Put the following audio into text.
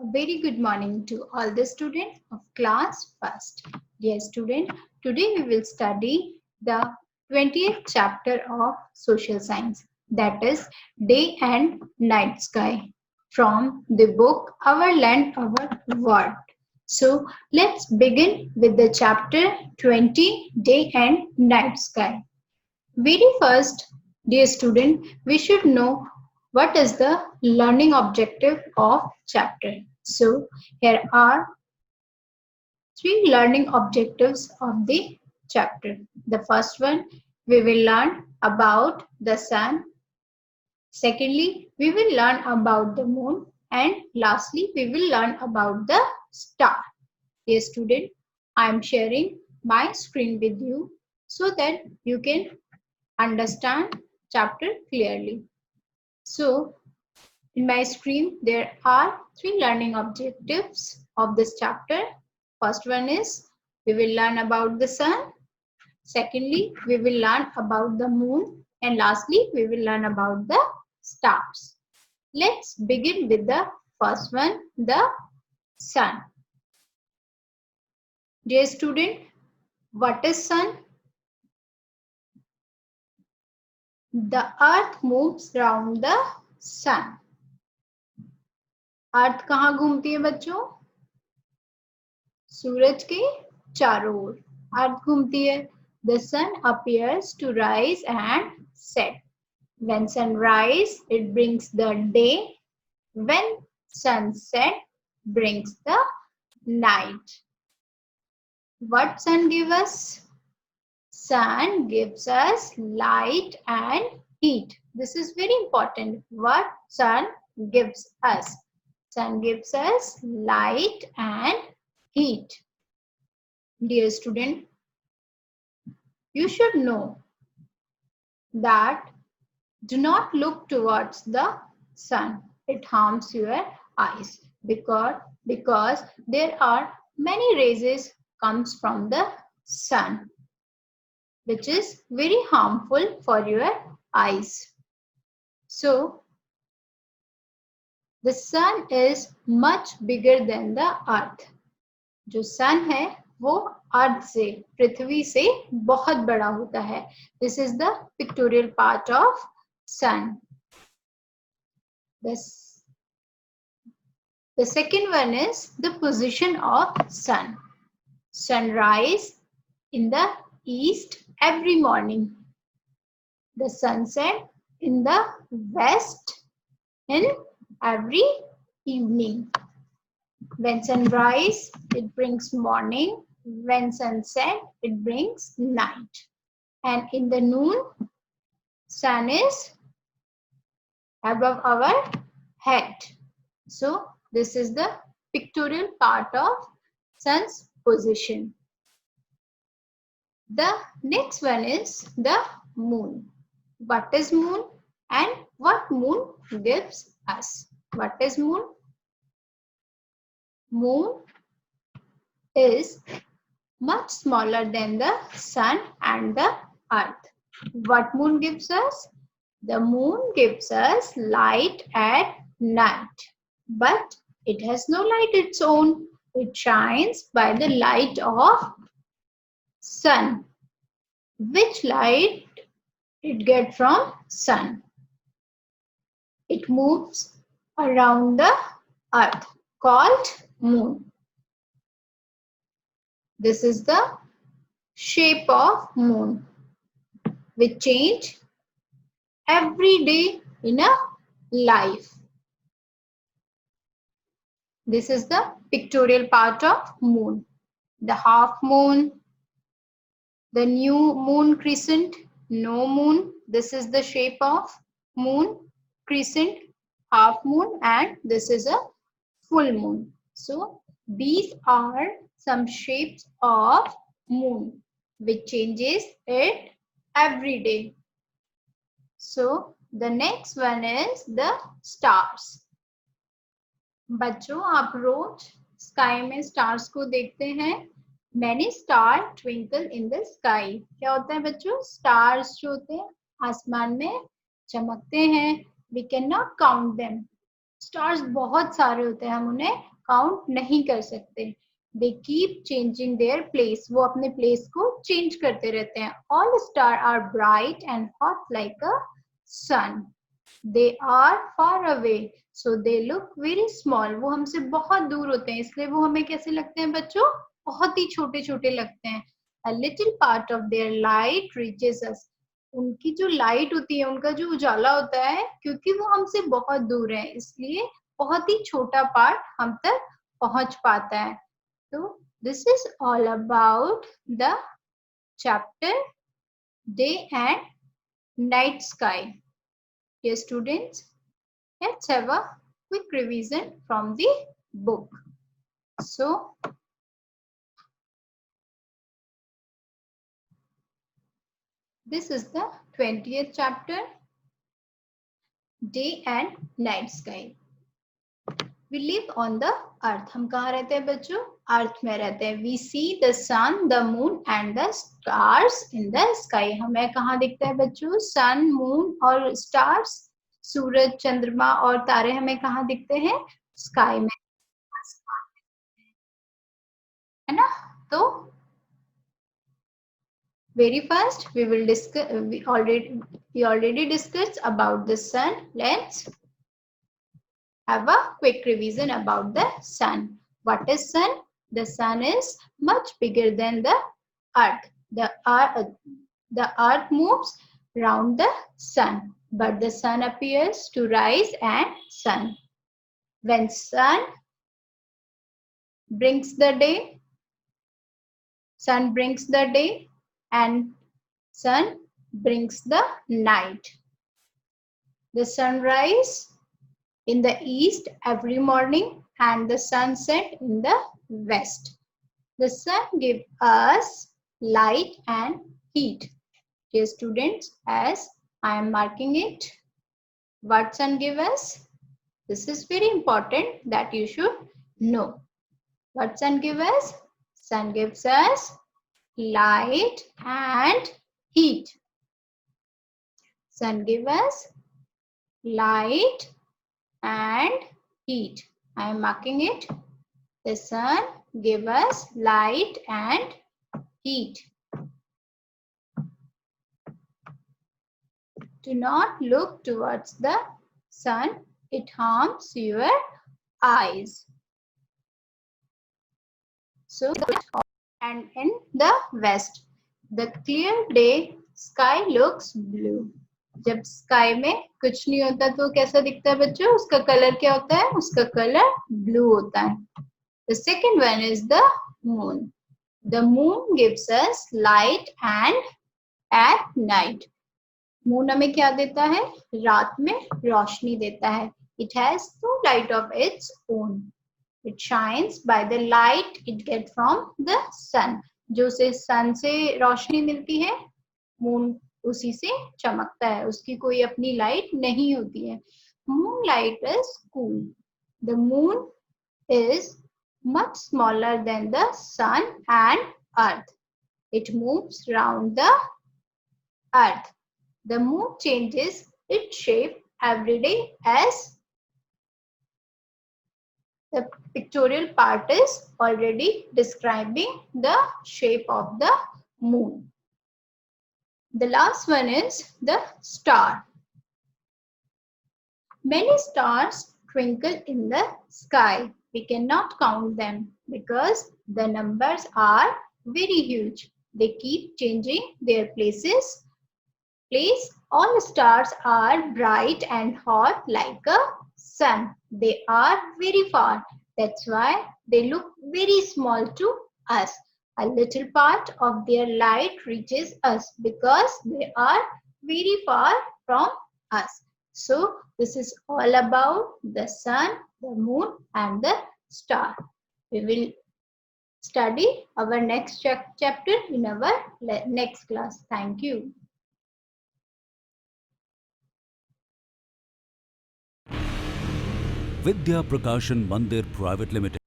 A very good morning to all the students of class first. Dear student, today we will study the 20th chapter of social science, that is day and night sky, from the book Our Land, Our World. So let's begin with the chapter 20, day and night sky. Very first, dear student, we should know what is the learning objective of chapter. So here are three learning objectives of the chapter. The first one, we will learn about the sun. Secondly, we will learn about the moon. And lastly, we will learn about the star. Dear student, I am sharing my screen with you so that you can understand chapter clearly. So in my screen there are three learning objectives of this chapter. First one is we will learn about the sun. Secondly, we will learn about the moon. And lastly, we will learn about the stars. Let's begin with the first one, the sun. Dear student, what is sun? The earth moves around the sun. अर्थ कहाँ घूमती है बच्चों? सूरज के चारों ओर अर्थ घूमती है. The sun appears to rise and set. When sunrise, it brings the day. When sunset, brings the night. What sun gives us? Sun gives us light and heat. This is very important. What sun gives us? Sun gives us light and heat. Dear student, you should know that do not look towards the sun. It harms your eyes because there are many rays comes from the sun, which is very harmful for your eyes. So the sun is much bigger than the earth. जो sun है वो अर्थ से पृथ्वी से बहुत बड़ा होता है. This is the pictorial part of sun. The second one is the position of sun. Sunrise in the east every morning. The sunset in the west in every evening. When sunrise, it brings morning. When sunset, it brings night. And in the noon, sun is above our head. So this is the pictorial part of sun's position. The next one is the moon. What is moon and what moon gives us? What is moon? Moon is much smaller than the sun and the earth. What moon gives us? The moon gives us light at night, but it has no light its own. It shines by the light of sun. Which light it gets from sun? It moves around the earth, called moon. This is the shape of moon, which change every day in a life. This is the pictorial part of moon. The half moon, the new moon crescent, no moon. This is the shape of moon, crescent, half moon, and this is a full moon. So these are some shapes of moon which changes it every day. So the next one is the stars. बच्चों आप रोज sky में stars को देखते हैं. Many stars twinkle in the sky. क्या होता है बच्चों? स्टार्स जो होते हैं आसमान में चमकते हैं. We cannot count them. Stars बहुत सारे होते हैं, हम उन्हें काउंट नहीं कर सकते. They keep changing their place. वो अपने प्लेस को चेंज करते रहते हैं. All star are bright and hot like a sun. They are far away, so they look very small. वो हमसे बहुत दूर होते हैं, इसलिए वो हमें कैसे लगते हैं बच्चों? बहुत ही छोटे छोटे लगते हैं. A little part of their light reaches us. उनकी जो लाइट होती है, उनका जो उजाला होता है, क्योंकि वो हमसे बहुत दूर है, इसलिए बहुत ही छोटा पार्ट हम तक पहुंच पाता है. तो this is all about the chapter day and night sky. Dear students, let's have a quick revision from the book. So, this is the 20th chapter, Day and Night Sky. We live on the earth. हम कहाँ रहते हैं बच्चों? अर्थ में रहते हैं. We see the sun, the moon and the stars in the sky. हमें कहाँ दिखता है बच्चों? sun, moon और stars. सूरज, चंद्रमा और तारे हमें कहाँ दिखते हैं? स्काई में, है ना? तो very first we will discuss, we already discussed about the sun. Let's have a quick revision about the sun. What is sun? The sun is much bigger than the earth. The earth moves round the sun, but the sun appears to rise and sun. When sun brings the day, sun brings the day and sun brings the night. The sunrise in the east every morning and the sunset in the west. The sun gives us light and heat. Dear students, as I am marking it, what sun gives us? This is very important that you should know. What sun gives us? Sun gives us light and heat. Sun gives us light and heat. I am marking it. The sun gives us light and heat. Do not look towards the sun. It harms your eyes. So, and in the west, the clear day sky looks blue. जब sky में कुछ नहीं होता तो कैसा दिखता है बच्चों? उसका कलर क्या होता है? उसका कलर ब्लू होता है. The second one is the moon. The moon gives us light and at night. Moon हमें क्या देता है? रात में रोशनी देता है. It has no light of its own. It shines by the light it gets from the sun. जो उसे sun से रोशनी मिलती है, moon उसी से चमकता है. उसकी कोई अपनी लाइट नहीं होती है. Moonlight is cool. The moon is much smaller than the sun and earth. It moves round the earth. The moon changes its shape every day as the pictorial part is already describing the shape of the moon. The last one is the star. Many stars twinkle in the sky. We cannot count them because the numbers are very huge. They keep changing their places. All stars are bright and hot like a sun. They are very far. That's why they look very small to us. A little part of their light reaches us because they are very far from us. So this is all about the sun, the moon and the star. We will study our next chapter in our next class. Thank you. Vidya Prakashan Mandir Private Limited.